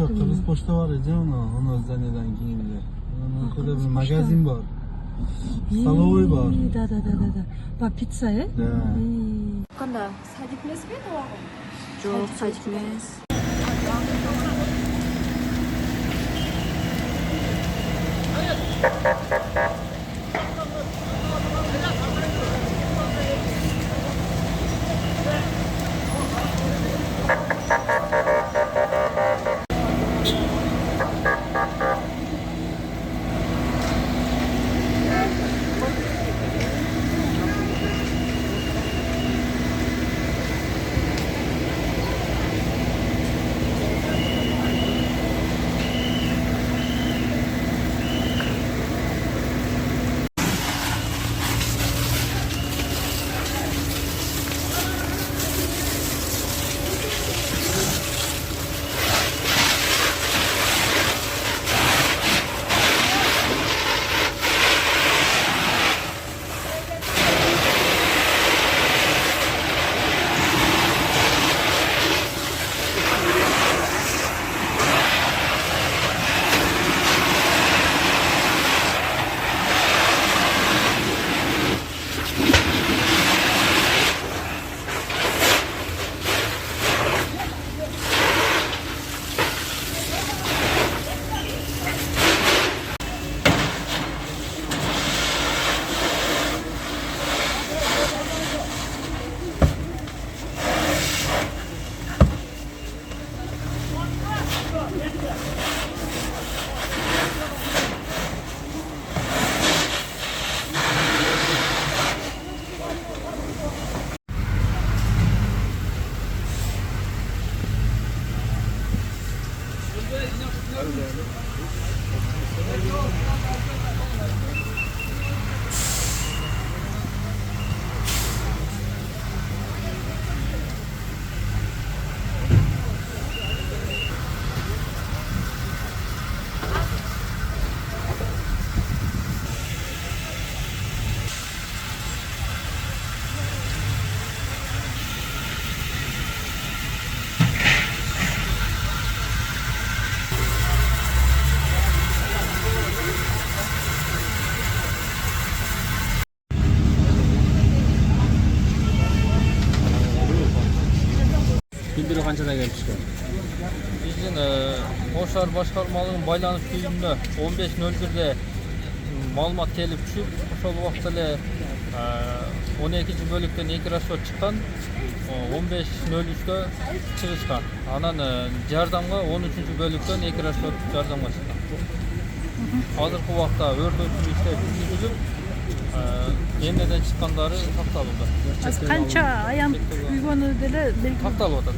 Kırmızı poşta var ya onu zanneden giyince. Onun kadar bir magazin var. Stalovoy var. Да. Bak pizzaya. Да. Kanka sadikmez mi o? Çok sadikmez. Bildiriyor kançadan gelip çıkıyor. Bizim Oşar Başkarmalığın байланыш tüyümünü 15.01'de malumat kelip düşüp, ошол убакта эле 12 bölükten 2 расчет чыккан, 15.03'te чыгышкан. Анан жардамга 13 bölükten 2 расчет жардамга чыккан. Азыркы убакта өрт өчүрүү иштери жүргүзүлүп, эмнеден чыккандары такталууда. Kança ayağım kuyganı dele belki. Такталып атат.